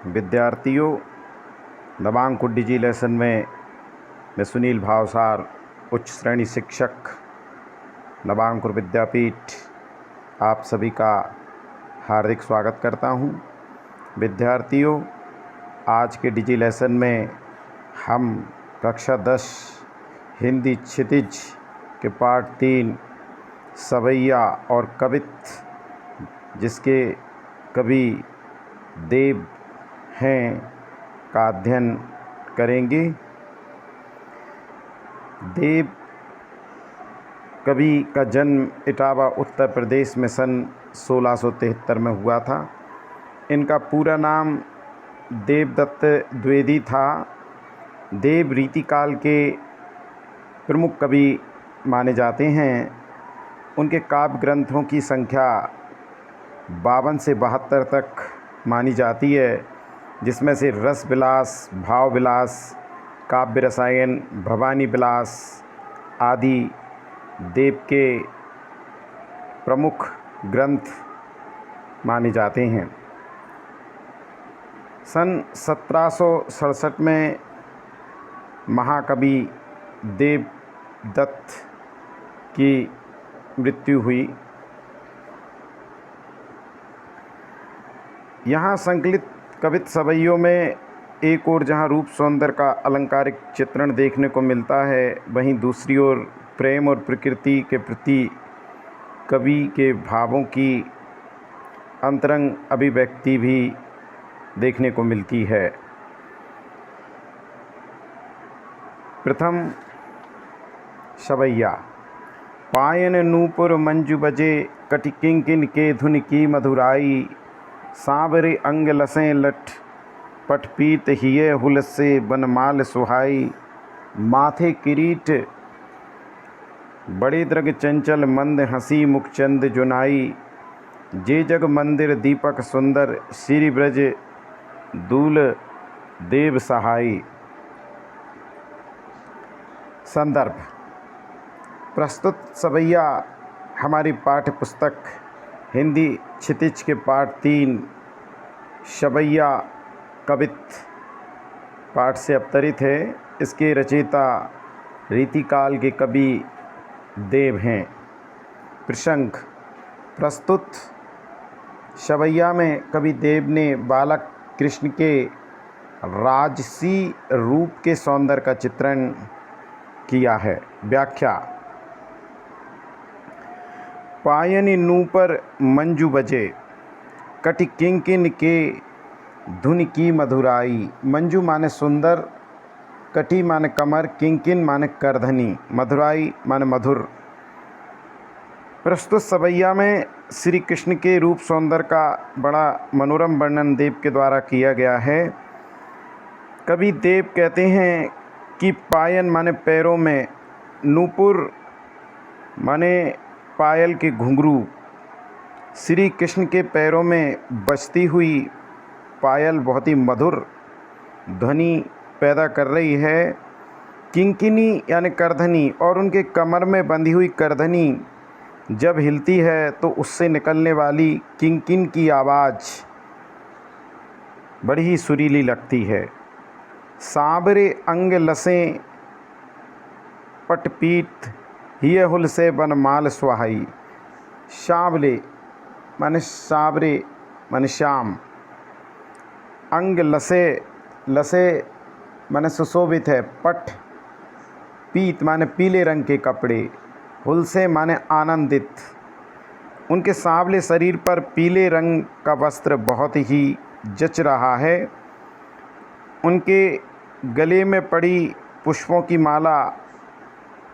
विद्यार्थियों, नवांकुर डिजी लेसन में मैं सुनील भावसार, उच्च श्रेणी शिक्षक, नवांकुर विद्यापीठ, आप सभी का हार्दिक स्वागत करता हूं। विद्यार्थियों, आज के डिजी लेसन में हम कक्षा 10 हिंदी क्षितिज के पाठ 3 सवैया और कवित्त, जिसके कवि देव हैं, का अध्ययन करेंगे। देव कवि का जन्म इटावा उत्तर प्रदेश में सन 1673 में हुआ था। इनका पूरा नाम देवदत्त द्विवेदी था। देव रीतिकाल के प्रमुख कवि माने जाते हैं। उनके काव्य ग्रंथों की संख्या 52 से 72 तक मानी जाती है, जिसमें से रस विलास, भाव विलास, काव्य रसायन, भवानी विलास आदि देव के प्रमुख ग्रंथ माने जाते हैं। सन 1767 में महाकवि देवदत्त की मृत्यु हुई। यहाँ संकलित कवित्त सवैयों में एक ओर जहाँ रूप सौंदर्य का अलंकारिक चित्रण देखने को मिलता है, वहीं दूसरी ओर प्रेम और प्रकृति के प्रति कवि के भावों की अंतरंग अभिव्यक्ति भी देखने को मिलती है। प्रथम सवैया। पायन नूपुर मंजू बजे, कटि किंकिन के धुन की मधुराई। सांवरे अंग लसें लठ, पटपीत हिये हुलसे बनमाल सुहाई। माथे किरीट बड़े द्रग चंचल, मंद हंसी मुखचंद जुनाई। जे जग मंदिर दीपक सुंदर, श्री ब्रज दूल देव सहाई। संदर्भ। प्रस्तुत सवैया हमारी पाठ्य पुस्तक हिंदी क्षितिज के पाठ 3 सवैया कवित्त पाठ से अवतरित है। इसके रचयिता रीतिकाल के कवि देव हैं। प्रसंग। प्रस्तुत सवैया में कवि देव ने बालक कृष्ण के राजसी रूप के सौंदर्य का चित्रण किया है। व्याख्या। पायनि नूपर मंजू बजे, कटि किंकिन के धुन की मधुराई। मंजू माने सुंदर, कटि माने कमर, किंकिन माने करधनी, मधुराई माने मधुर। प्रस्तुत सवैया में श्री कृष्ण के रूप सौंदर्य का बड़ा मनोरम वर्णन देव के द्वारा किया गया है। कवि देव कहते हैं कि पायन माने पैरों में, नूपुर माने पायल के घुंघरू। श्री कृष्ण के पैरों में बजती हुई पायल बहुत ही मधुर ध्वनि पैदा कर रही है। किंकिनी यानी करधनी, और उनके कमर में बंधी हुई करधनी जब हिलती है तो उससे निकलने वाली किंकिन की आवाज़ बड़ी ही सुरीली लगती है। सांवरे अंग लसें पटपीत हिये हुल से बनमाल सुहाई। सांवले माने सांवरे माने श्याम। अंग लसे, लसे माने सुशोभित है। पट पीत माने पीले रंग के कपड़े। हुल से माने आनंदित। उनके सांवले शरीर पर पीले रंग का वस्त्र बहुत ही जच रहा है। उनके गले में पड़ी पुष्पों की माला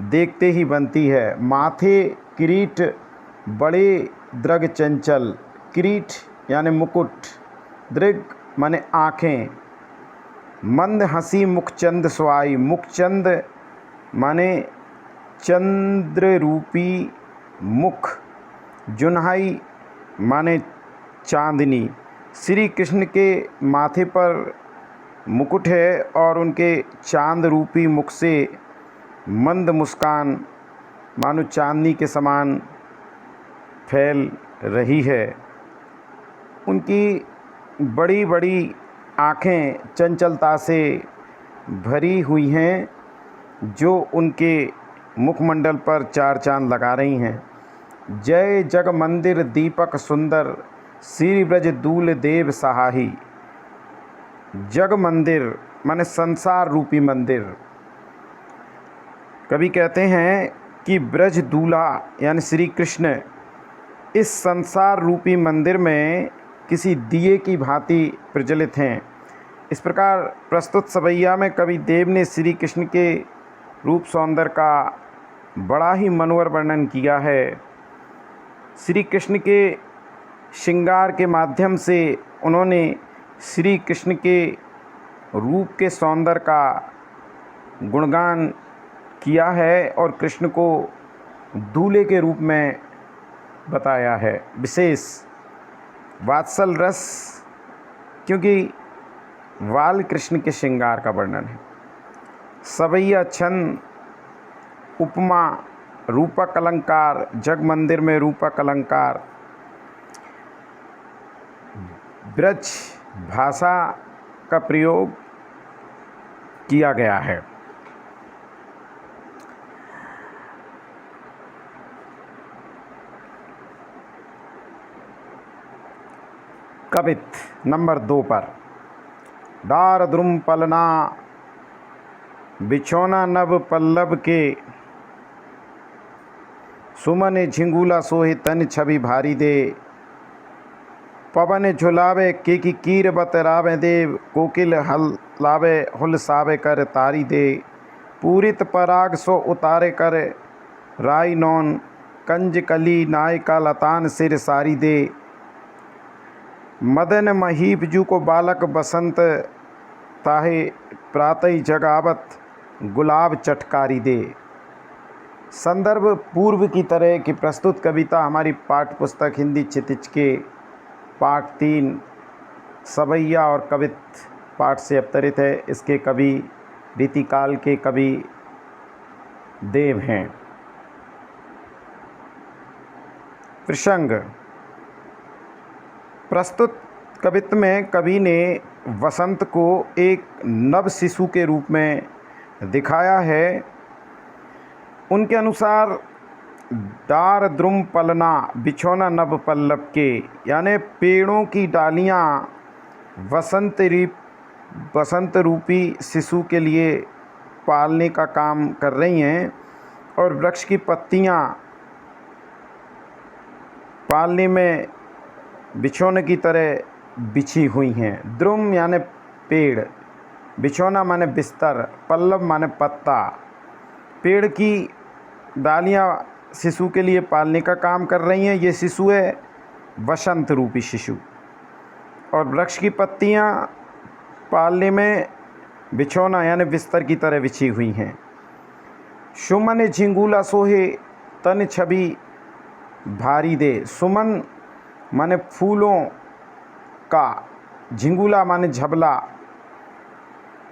देखते ही बनती है। माथे किरीट बड़े द्रग चंचल। किरीट यानी मुकुट, दृग माने आँखें। मंद हंसी मुखचंद सुहाई। मुखचंद माने चंद्र रूपी मुख। जुन्हाई माने चांदनी। श्री कृष्ण के माथे पर मुकुट है और उनके चांद रूपी मुख से मंद मुस्कान मानो चांदनी के समान फैल रही है। उनकी बड़ी बड़ी आँखें चंचलता से भरी हुई हैं, जो उनके मुखमंडल पर चार चांद लगा रही हैं। जय जग मंदिर दीपक सुंदर, श्री ब्रज दूल देव सहाही। जग मंदिर माने संसार रूपी मंदिर। कवि कहते हैं कि ब्रज दूल्हा यानी श्री कृष्ण इस संसार रूपी मंदिर में किसी दिए की भांति प्रज्वलित हैं। इस प्रकार प्रस्तुत सवैया में कवि देव ने श्री कृष्ण के रूप सौंदर्य का बड़ा ही मनोहर वर्णन किया है। श्री कृष्ण के श्रृंगार के माध्यम से उन्होंने श्री कृष्ण के रूप के सौंदर्य का गुणगान किया है और कृष्ण को दूल्हे के रूप में बताया है। विशेष वात्सल रस, क्योंकि बाल कृष्ण के श्रृंगार का वर्णन है। सवैया छंद, उपमा, रूपक अलंकार, जग मंदिर में रूपक अलंकार, ब्रज भाषा का प्रयोग किया गया है। कवित नंबर 2 पर। डार द्रुम पलना बिछौना नभ पल्लव के, सुमन झिंगूला सोहे तन छवि भारी दे। पवन झुलावे के की कीर बतरावे देव, कोकिल हल लावे हुल सावे कर तारी दे। पूरित पराग सो उतारे कर राई नौन, कंज कली नायका लतान सिर सारी दे। मदन महीप जू को बालक बसंत, ताहे प्रातः जगावत गुलाब चटकारी दे। संदर्भ पूर्व की तरह की प्रस्तुत कविता हमारी पाठ्य पुस्तक हिंदी क्षितिज के पाठ 3 सवैया और कवित पाठ से अवतरित है। इसके कवि रीतिकाल के कवि देव हैं। प्रसंग। प्रस्तुत कवित्व में कवि ने वसंत को एक नव शिशु के रूप में दिखाया है। उनके अनुसार डार द्रुम पलना बिछौना नभ पल्लव के, यानी पेड़ों की डालियाँ वसंत रूपी शिशु के लिए पालने का काम कर रही हैं और वृक्ष की पत्तियाँ पालने में बिछौने की तरह बिछी हुई हैं। द्रुम यानी पेड़, बिछौना माने बिस्तर, पल्लव माने पत्ता। पेड़ की डालियाँ शिशु के लिए पालने का काम कर रही हैं। ये शिशु है वसंत रूपी शिशु, और वृक्ष की पत्तियाँ पालने में बिछौना यानी बिस्तर की तरह बिछी हुई हैं। सुमन झिंगूला सोहे तन छवि भारी दे। सुमन माने फूलों का, झिंगूला माने झबला,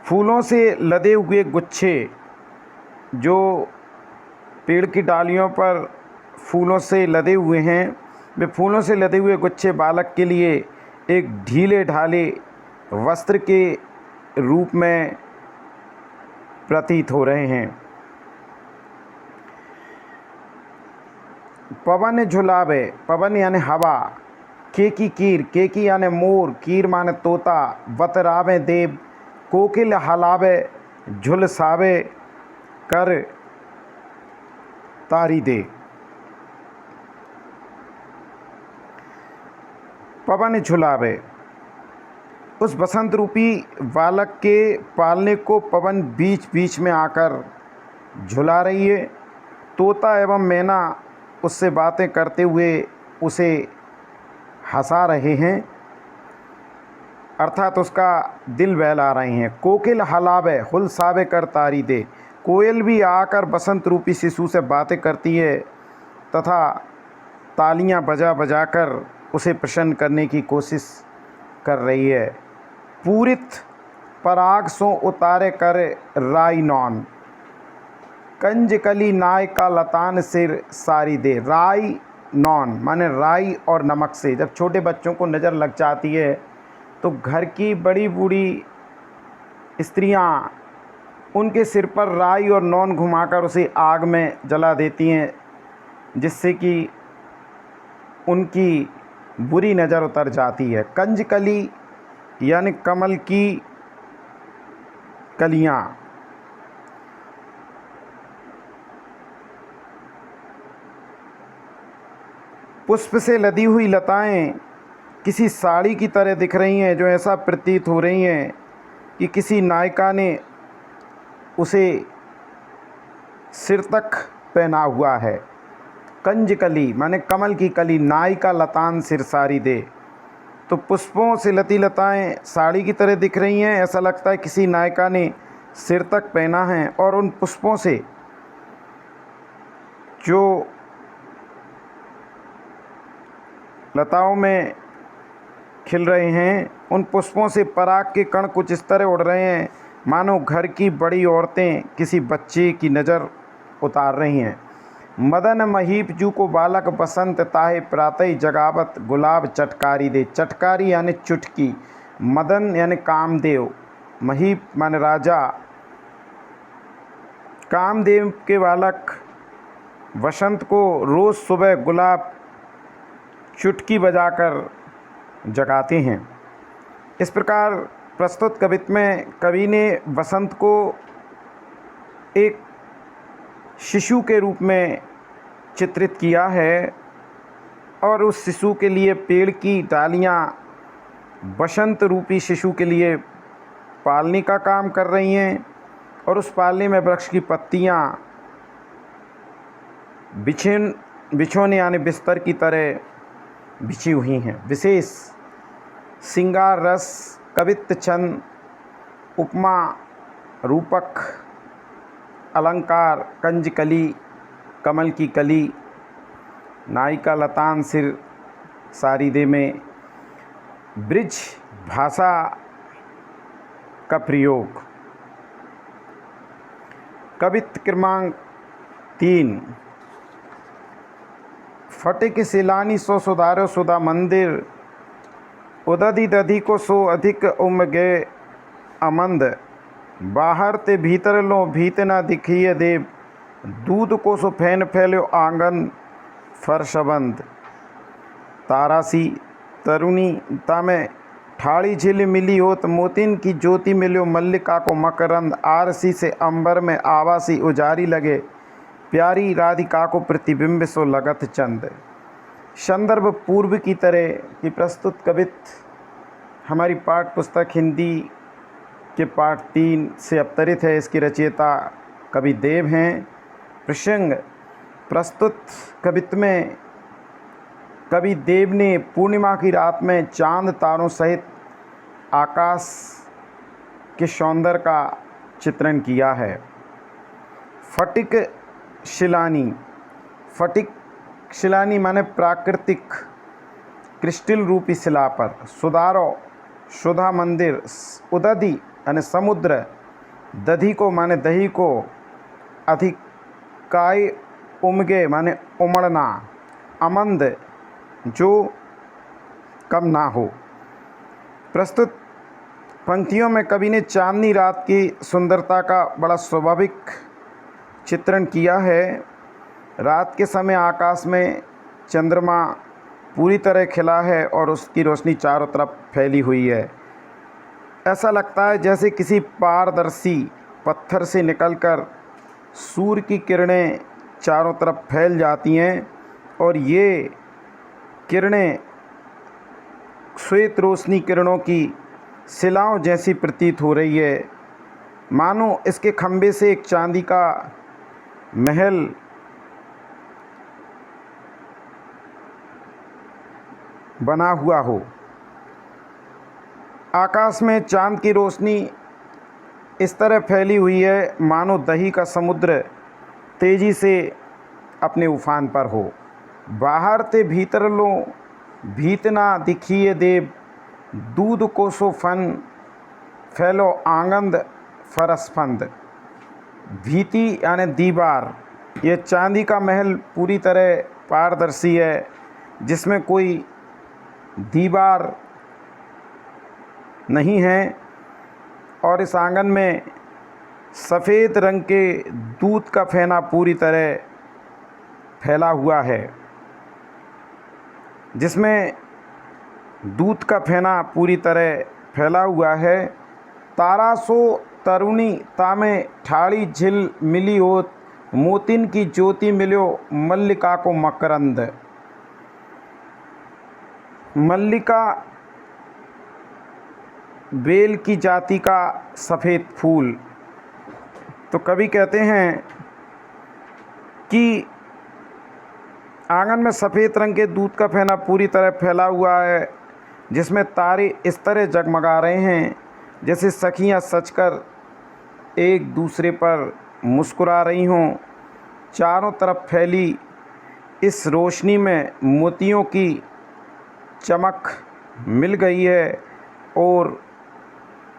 फूलों से लदे हुए गुच्छे जो पेड़ की डालियों पर फूलों से लदे हुए हैं, वे फूलों से लदे हुए गुच्छे बालक के लिए एक ढीले ढाले वस्त्र के रूप में प्रतीत हो रहे हैं। पवन झुलावे, पवन यानी हवा, केकी कीर, केकी यानी मोर, कीर माने तोता, बतरावे देव, कोकिल हलावे झुलसावे कर तारी दे। पवन झुलावे, उस बसंत रूपी बालक के पालने को पवन बीच बीच में आकर झुला रही है। तोता एवं मैना उससे बातें करते हुए उसे हंसा रहे हैं, अर्थात उसका दिल बहला रहे हैं। कोकिल हलावे हुलसावे कर तारी दे, कोयल भी आकर बसंत रूपी शिशु से बातें करती है तथा तालियां बजा बजा कर उसे प्रसन्न करने की कोशिश कर रही है। पूरित पराग सो उतारे कर राई नौन, कंज कली नाय का लतान सिर सारी दे। राई नौन माने राई और नमक से जब छोटे बच्चों को नज़र लग जाती है तो घर की बड़ी बूढ़ी स्त्रियां उनके सिर पर राई और नौन घुमाकर उसे आग में जला देती हैं, जिससे कि उनकी बुरी नज़र उतर जाती है। कंजकली यानी कमल की कलियां। पुष्प से लदी हुई लताएं किसी साड़ी की तरह दिख रही हैं, जो ऐसा प्रतीत हो रही हैं कि किसी नायिका ने उसे सिर तक पहना हुआ है। कंजकली माने कमल की कली, नायिका लतान सिर सारी दे। तो पुष्पों से लती लताएं साड़ी की तरह दिख रही हैं, ऐसा लगता है किसी नायिका ने सिर तक पहना है। और उन पुष्पों से जो लताओं में खिल रहे हैं, उन पुष्पों से पराग के कण कुछ इस तरह उड़ रहे हैं मानो घर की बड़ी औरतें किसी बच्चे की नज़र उतार रही हैं। मदन महीप जू को बालक बसंत ताहे प्रातः जगावत गुलाब चटकारी दे। चटकारी यानी चुटकी, मदन यानी कामदेव, महीप माने राजा। कामदेव के बालक वसंत को रोज़ सुबह गुलाब चुटकी बजाकर जगाते हैं। इस प्रकार प्रस्तुत कविता में कवि ने वसंत को एक शिशु के रूप में चित्रित किया है और उस शिशु के लिए पेड़ की डालियां वसंत रूपी शिशु के लिए पालने का काम कर रही हैं और उस पालने में वृक्ष की पत्तियां बिछोने यानी बिस्तर की तरह बिछी हुई हैं। विशेष श्रृंगार रस, कवित्त छंद, उपमा, रूपक, अलंकार, कंजकली, कमल की कली, नायिका लतान सिर सारी दे में ब्रिज भाषा का प्रयोग। कवित्त क्रमांक 3। फटिक सिलानी सो सुधारो सुधा मंदिर, उदधि दधि को सो अधिक उम गे अमंद, बाहर ते भीतर लो भीत ना दिखिए देव, दूध को सो फैन फैलो आंगन फरशबंद। तारासी तरुणी तामे ठाड़ी झिल मिली होत, मोतिन की ज्योति मिलो मल्लिका को मकरंद, आरसी से अंबर में आवासी उजारी लगे, प्यारी राधिका को प्रतिबिंब सो लगत चंद। संदर्भ पूर्व की तरह की प्रस्तुत कविता हमारी पाठ पुस्तक हिंदी के पाठ 3 से अवतरित है। इसके रचयिता कवि देव हैं। प्रसंग प्रस्तुत कविता में कवि देव ने पूर्णिमा की रात में चांद तारों सहित आकाश के सौंदर्य का चित्रण किया है। फटिक शिलानी, फटिक शिलानी माने प्राकृतिक क्रिस्टल रूपी शिला पर, सुधारो सुधा मंदिर, उदधि यानी समुद्र, दधि को माने दही को, अधिकाय उमगे माने उमड़ना, अमंद जो कम ना हो। प्रस्तुत पंक्तियों में कवि ने चांदनी रात की सुंदरता का बड़ा स्वाभाविक चित्रण किया है। रात के समय आकाश में चंद्रमा पूरी तरह खिला है और उसकी रोशनी चारों तरफ फैली हुई है। ऐसा लगता है जैसे किसी पारदर्शी पत्थर से निकलकर सूर्य की किरणें चारों तरफ फैल जाती हैं और ये किरणें श्वेत रोशनी किरणों की शिलाओं जैसी प्रतीत हो रही है, मानो इसके खंभे से एक चांदी का महल बना हुआ हो। आकाश में चांद की रोशनी इस तरह फैली हुई है मानो दही का समुद्र तेजी से अपने उफान पर हो। बाहर ते भीतर लो भीतना दिखिए देव, दूध को सो फन फैलो आंगंद फरसफंद। भीति यानी दीवार, यह चांदी का महल पूरी तरह पारदर्शी है जिसमें कोई दीवार नहीं हैं और इस आंगन में सफ़ेद रंग के दूध का फेना पूरी तरह फैला हुआ है, जिसमें दूध का फेना पूरी तरह फैला हुआ है। तारा सो तरुणी तामे ठाड़ी झिल मिली होत, मोतिन की ज्योति मिलो मल्लिका को मकरंद। मल्लिका बेल की जाति का सफ़ेद फूल। तो कवि कहते हैं कि आंगन में सफ़ेद रंग के दूध का फेना पूरी तरह फैला हुआ है, जिसमें तारे इस तरह जगमगा रहे हैं जैसे सखियां सजकर एक दूसरे पर मुस्कुरा रही हों। चारों तरफ फैली इस रोशनी में मोतियों की चमक मिल गई है और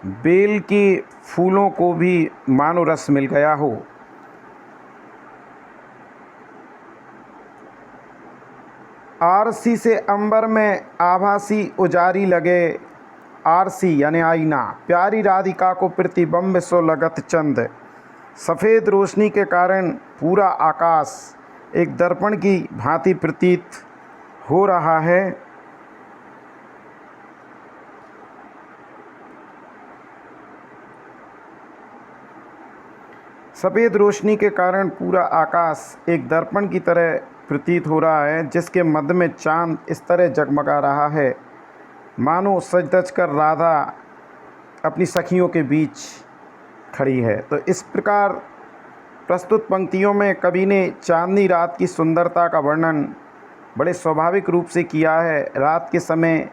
बेल के फूलों को भी मानो रस मिल गया हो। आरसी से अंबर में आभासी उजारी लगे, आरसी यानी आईना, प्यारी राधिका को प्रतिबिंब सो लगत चंद। सफ़ेद रोशनी के कारण पूरा आकाश एक दर्पण की भांति प्रतीत हो रहा है। सफ़ेद रोशनी के कारण पूरा आकाश एक दर्पण की तरह प्रतीत हो रहा है, जिसके मध्य में चांद इस तरह जगमगा रहा है मानो सज धज कर राधा अपनी सखियों के बीच खड़ी है। तो इस प्रकार प्रस्तुत पंक्तियों में कवि ने चांदनी रात की सुंदरता का वर्णन बड़े स्वाभाविक रूप से किया है। रात के समय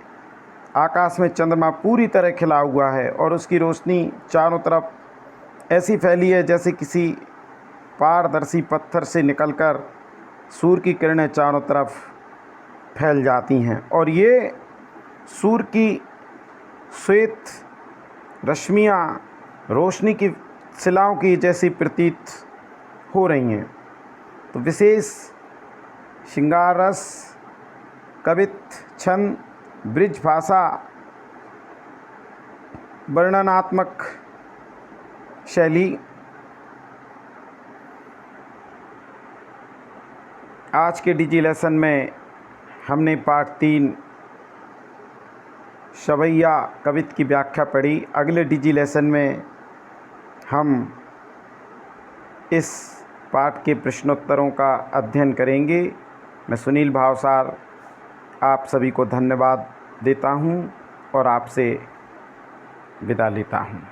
आकाश में चंद्रमा पूरी तरह खिला हुआ है और उसकी रोशनी चारों तरफ ऐसी फैली है जैसे किसी पारदर्शी पत्थर से निकलकर सूर्य की किरणें चारों तरफ फैल जाती हैं और ये सूर्य की श्वेत रश्मियाँ रोशनी की शिलाओं की जैसी प्रतीत हो रही हैं। तो विशेष श्रृंगार रस, कवित्व, छंद, ब्रिज भाषा, वर्णनात्मक शैली। आज के डिजी लेसन में हमने पाठ 3 शवैया कवित्व की व्याख्या पढ़ी। अगले डिजी लेसन में हम इस पाठ के प्रश्नोत्तरों का अध्ययन करेंगे। मैं सुनील भावसार आप सभी को धन्यवाद देता हूँ और आपसे विदा लेता हूँ।